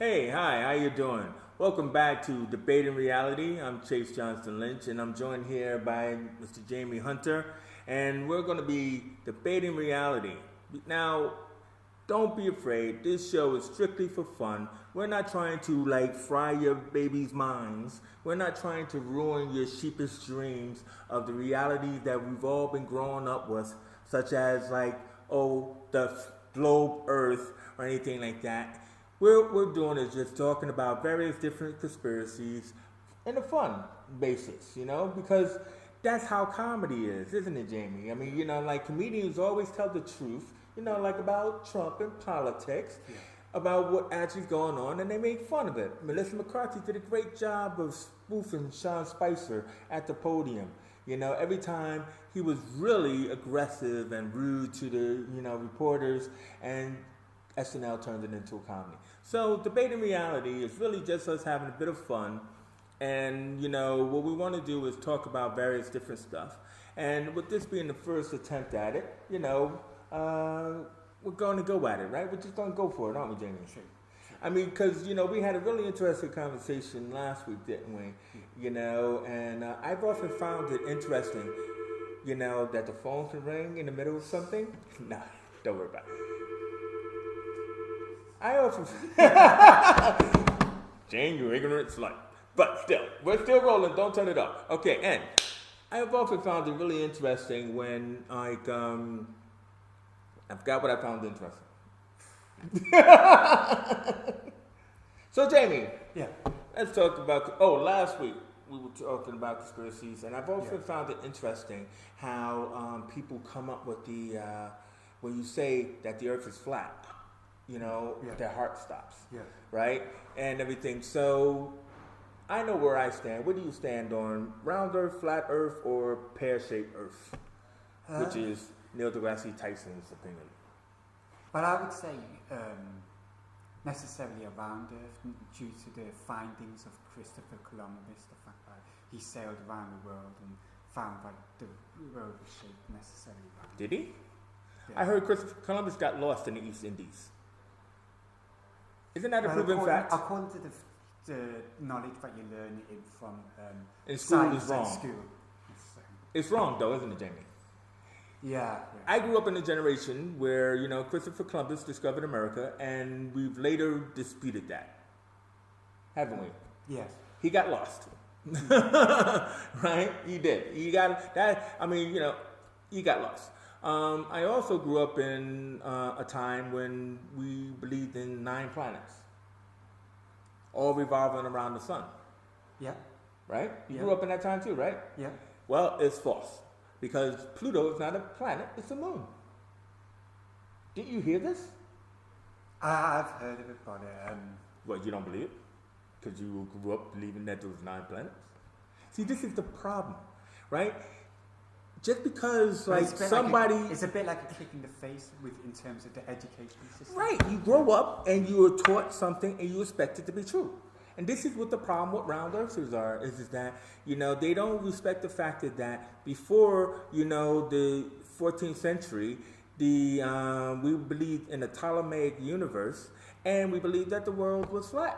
Hey, hi, how you doing? Welcome back to Debating Reality. I'm Chase Johnston-Lynch, and I'm joined here by Mr. Jamie Hunter, and we're going to be debating reality. Now, don't be afraid. This show is strictly for fun. We're not trying to fry your baby's minds. We're not trying to ruin your sheepish dreams of the realities that we've all been growing up with, such as the globe Earth or anything like that. We're doing is just talking about various different conspiracies in a fun basis, because that's how comedy is, isn't it, Jamie? I mean, comedians always tell the truth, about Trump and politics, about what actually is going on, and they make fun of it. Melissa McCarthy did a great job of spoofing Sean Spicer at the podium. Every time he was really aggressive and rude to the, reporters, and SNL turned it into a comedy. So debating reality is really just us having a bit of fun. And, what we want to do is talk about various different stuff. And with this being the first attempt at it, we're going to go at it, right? We're just going to go for it, aren't we, Jamie? Sure. I mean, because, we had a really interesting conversation last week, didn't we? And I've often found it interesting, that the phone can ring in the middle of something. Nah, don't worry about it. I often... Jane, you ignorant slut. But still, we're still rolling. Don't turn it off. Okay, and I've often found it really interesting when, I forgot what I found interesting. So, Jamie. Yeah. Let's talk about... last week we were talking about conspiracies, and I've often found it interesting how people come up with the... when you say that the earth is flat, their heart stops. Yeah. Right? And everything. So... I know where I stand. Where do you stand on round earth, flat earth, or pear-shaped earth? Which is Neil deGrasse Tyson's opinion. But I would say necessarily a round earth due to the findings of Christopher Columbus, the fact that he sailed around the world and found that the world was shaped necessarily round. Did he? Yeah. I heard Christopher Columbus got lost in the East Indies. Isn't that a proven fact? According to the knowledge that you learn from in school science is wrong. School. It's wrong, though, isn't it, Jamie? Yeah. I grew up in a generation where, Christopher Columbus discovered America, and we've later disputed that. Haven't we? Yes. He got lost. Right? He did. He got that. I mean, he got lost. I also grew up in a time when we believed in 9 planets, all revolving around the sun. Yeah. Right? You Yeah. grew up in that time too, right? Yeah. Well, it's false. Because Pluto is not a planet, it's a moon. Didn't you hear this? I've heard of it, but What, you don't believe it? Because you grew up believing that there was 9 planets? See, this is the problem, right? Just because, somebody... it's a bit like a kick in the face in terms of the education system. Right. You grow up and you are taught something and you expect it to be true. And this is what the problem with round earthers are, is that, they don't respect the fact that before, the 14th century, we believed in a Ptolemaic universe, and we believed that the world was flat.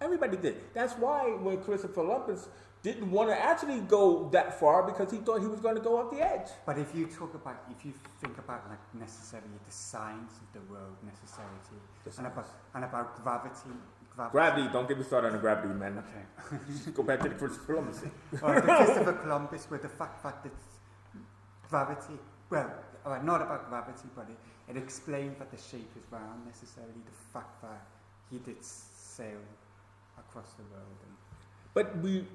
Everybody did. That's why when Christopher Columbus didn't want to actually go that far, because he thought he was going to go off the edge. But if you think about necessarily the science of the world, necessarily, and about gravity. Gravity, don't get me started on the gravity, man. Okay. Go back to the Christopher Columbus. The Christopher Columbus, with the fact that gravity, not about gravity, but it explained that the shape is round, necessarily the fact that he did sail across the world. But we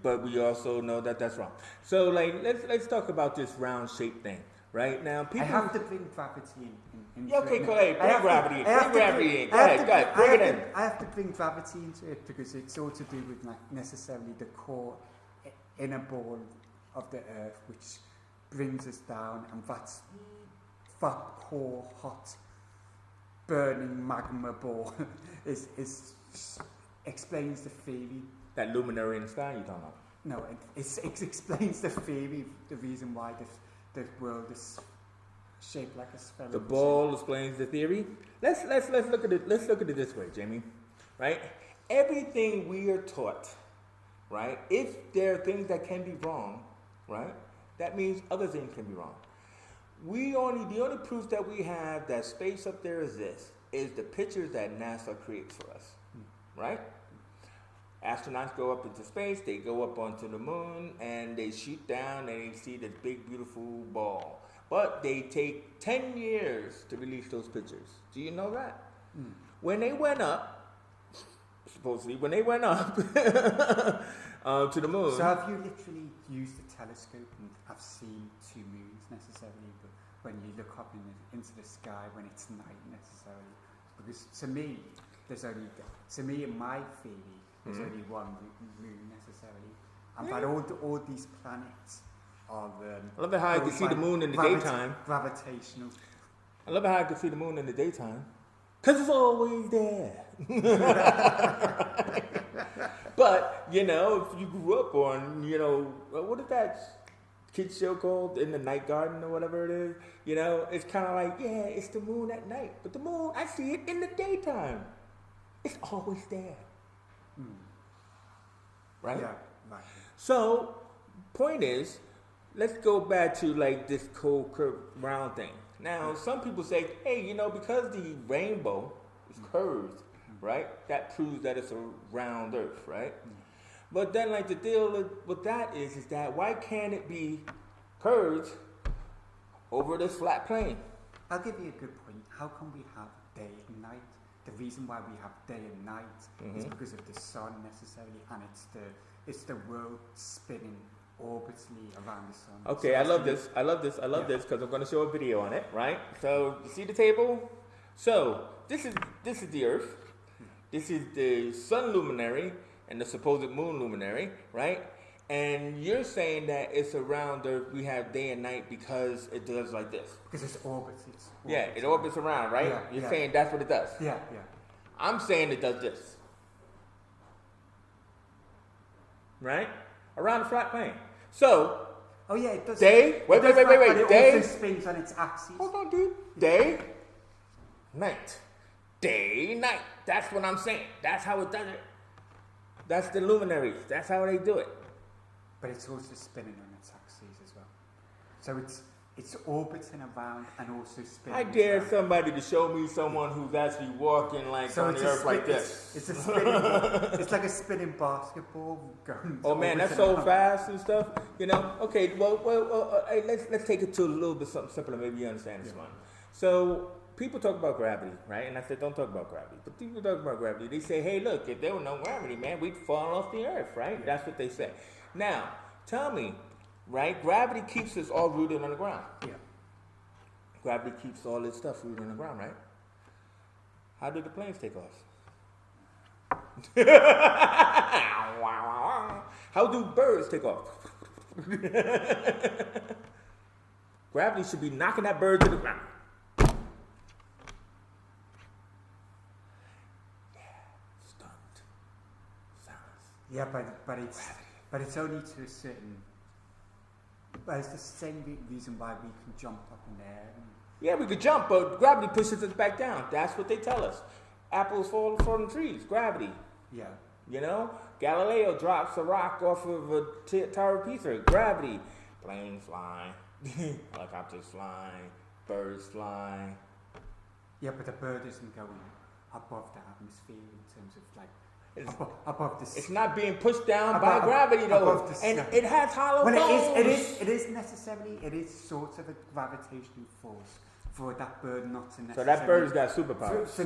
also know that that's wrong. So let's talk about this round shape thing. Right now, people... I have to bring gravity in. Yeah, okay, go ahead. Bring gravity in. Go ahead. Bring it in. I have to bring gravity into it because it's all to do with necessarily the core inner ball of the Earth, which brings us down, and that's that core hot burning magma ball is explains the theory. That luminary in the sky you're talking about? No, it explains the theory, the reason why the world is shaped like a spherical. The ball explains the theory. Let's look at it. Let's look at it this way, Jamie. right? Everything we are taught, right? If there are things that can be wrong, right? That means other things can be wrong. The only proof that we have that space up there exists is the pictures that NASA creates for us, right? Astronauts go up into space, they go up onto the moon, and they shoot down and they see this big, beautiful ball. But they take 10 years to release those pictures. Do you know that? When they went up, supposedly, when they went up to the moon. So have you literally used a telescope and have seen two moons necessarily, but when you look up into the sky when it's night necessarily? Because to me, in my theory, there's only one moon necessarily. And but all these planets are I love how I can see the moon in the daytime. Gravitational. I love how I can see the moon in the daytime. Because it's always there. But, if you grew up on, what is that kid's show called? In the Night Garden or whatever it is? It's kind of like, yeah, it's the moon at night. But the moon, I see it in the daytime. It's always there. Right? Yeah, right. So, point is, let's go back to like this cold curved round thing. Now, some people say, hey, because the rainbow is curved, right? That proves that it's a round Earth, right? But then, like, the deal with that is that why can't it be curved over this flat plane? I'll give you a good point. How come we have day and night? The reason why we have day and night is because of the sun necessarily, and it's the world spinning orbitally around the sun. Okay, so I love this because I'm going to show a video on it, right? So, you see the table? So, this is the Earth. This is the sun luminary and the supposed moon luminary, right? And you're saying that it's around Earth, we have day and night because it does like this. Because it orbits. Yeah, it orbits around, right? Yeah, you're saying that's what it does. Yeah. I'm saying it does this. Right? Around the flat plane. So, oh yeah, it does. Day, wait. But it Day. also spins on its axis. Hold on, dude. Day, night. Day, night. That's what I'm saying. That's how it does it. That's the luminaries. That's how they do it. But it's also spinning on its axis as well. So it's orbiting around and also spinning. I dare somebody to show me someone who's actually walking like on the Earth like this. It's a spinning. It's like a spinning basketball going. Oh man, that's so fast and stuff. Okay. Well, hey, let's take it to a little bit something simpler. Maybe you understand this one. So people talk about gravity, right? And I said, don't talk about gravity. But people talk about gravity. They say, hey, look, if there were no gravity, man, we'd fall off the Earth, right? Yeah. That's what they say. Now, tell me, right? Gravity keeps us all rooted on the ground. Yeah. Gravity keeps all this stuff rooted on the ground, right? How do the planes take off? How do birds take off? Gravity should be knocking that bird to the ground. Stunned. Silence. Yeah, but it's only to a certain. But it's the same reason why we can jump up in the air. Yeah, we could jump, but gravity pushes us back down. That's what they tell us. Apples fall from trees. Gravity. Yeah. Galileo drops a rock off of a Tower of Pisa. Gravity. Planes fly. Helicopters fly. Birds fly. Yeah, but the bird isn't going above the atmosphere in terms of like above the. It's not being pushed down by gravity though, and it has hollow bones. It is necessarily. It is sort of a gravitational force for that bird not to necessarily. So that bird's got superpowers.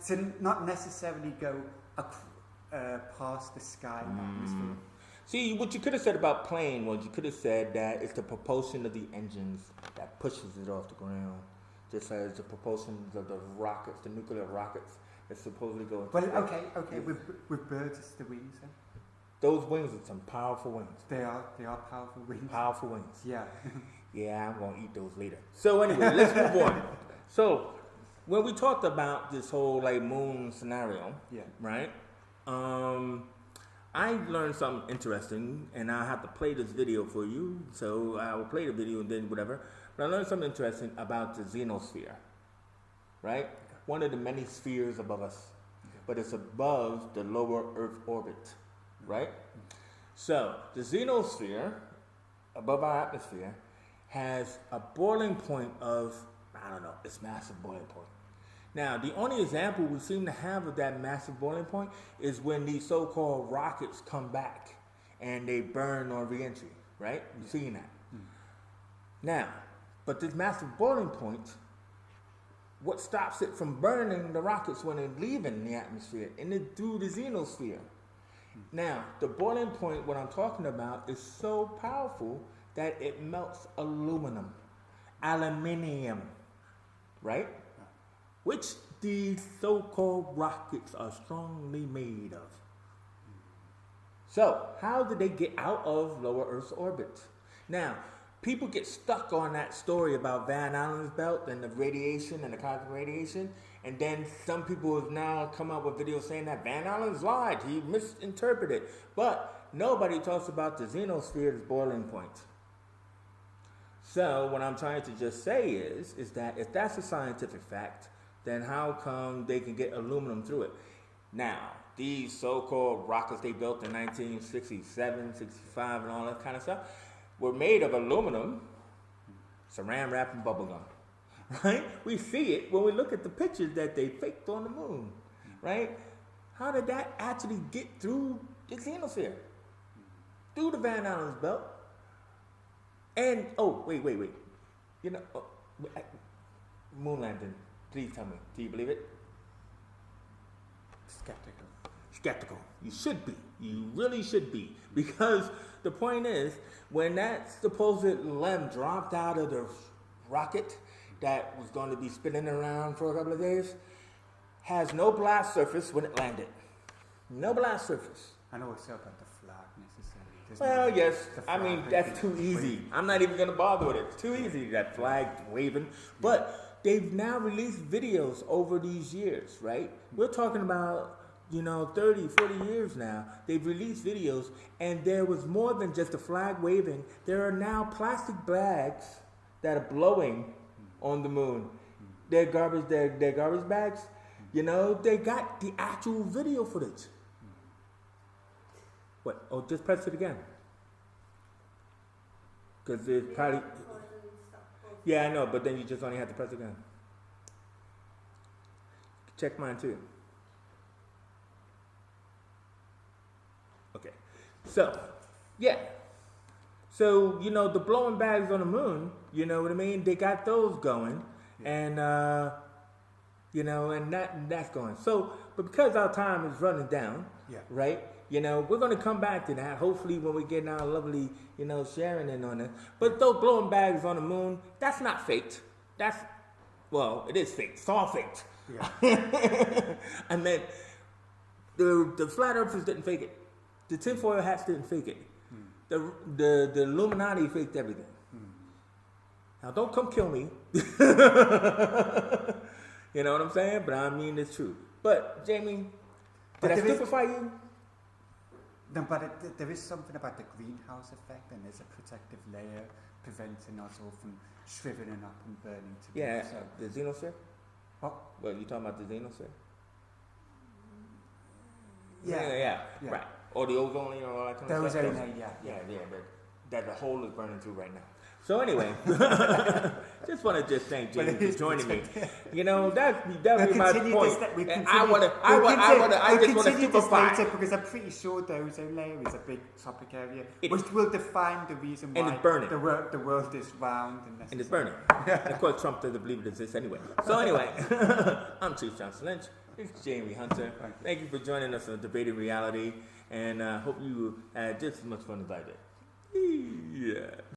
To not necessarily go past the sky atmosphere. See, what you could have said about plane was you could have said that it's the propulsion of the engines that pushes it off the ground, just as the propulsion of the rockets, the nuclear rockets that supposedly go into space. Okay. With birds, it's the wings. Then? Those wings are some powerful wings. They are powerful wings. Powerful wings. Yeah. Yeah, I'm going to eat those later. So anyway, let's move on. So when we talked about this whole like moon scenario, right? I learned something interesting, and I have to play this video for you. So I will play the video and then whatever. But I learned something interesting about the xenosphere, right? One of the many spheres above us. but it's above the lower Earth orbit, right? So the xenosphere, above our atmosphere, has a boiling point of, I don't know, it's massive boiling point. Now, the only example we seem to have of that massive boiling point is when these so-called rockets come back and they burn on re-entry, right? You've seen that. Now, but this massive boiling point, what stops it from burning the rockets when they're leaving the atmosphere and it through the xenosphere? Now, the boiling point, what I'm talking about, is so powerful that it melts aluminium, right? Which these so-called rockets are strongly made of. So, how did they get out of lower Earth's orbit? Now, people get stuck on that story about Van Allen's belt and the radiation and the cosmic radiation, and then some people have now come up with videos saying that Van Allen's lied, he misinterpreted. But nobody talks about the xenosphere's boiling point. So what I'm trying to just say is that if that's a scientific fact, then how come they can get aluminum through it? Now, these so-called rockets they built in 1967, 65, and all that kind of stuff were made of aluminum, saran wrap, and bubble gum, right? We see it when we look at the pictures that they faked on the moon, right? How did that actually get through the xenosphere? Through the Van Allen's belt? And, oh, wait. You know, moon landing, please tell me, do you believe it? Skeptical. You should be. You really should be. Because the point is, when that supposed limb dropped out of the rocket that was going to be spinning around for a couple of days, has no blast surface when it landed. No blast surface. I know what's up about the flag necessarily. Well, yes. I mean, that's too easy. I'm not even going to bother with it. It's too easy, that flag waving. But they've now released videos over these years, right? We're talking about, 30, 40 years now. They've released videos, and there was more than just a flag waving. There are now plastic bags that are blowing on the moon. They're garbage bags. They got the actual video footage. What? Oh, just press it again. Because it's probably... Yeah, I know, but then you just only have to press it again. Check mine too. Okay. So, yeah. So, the blowing bags on the moon, you know what I mean? They got those going. And, and that's going. So, but because our time is running down, right? We're going to come back to that, hopefully, when we get our lovely, sharing in on it. But those blowing bags on the moon, that's not faked. It is faked. It's all faked. Yeah. I mean, the flat earthers didn't fake it. The tinfoil hats didn't fake it. The Illuminati faked everything. Now, don't come kill me. You know what I'm saying? But I mean, it's true. But, Jamie, did I stupefy you? No, but there is something about the greenhouse effect, and there's a protective layer preventing us all from shriveling up and burning to death. Yeah, So, the xenosphere? what? Well, you talking about the xenosphere? Yeah. Right. Or the ozone layer, or all that kind of Those stuff. are, That the hole is burning through right now. So anyway, just want to thank Jamie for joining me. That'd be my point. I just want to stupefy. Because I'm pretty sure the ozone layer is a big topic area, which will define the reason why it's burning. The world is round And it's burning. And of course, Trump doesn't believe it exists anyway. So anyway, I'm Chief Johnston-Lynch. It's Jamie Hunter. Thank you for joining us on Debating Reality, and hope you had just as much fun as I did. Yeah.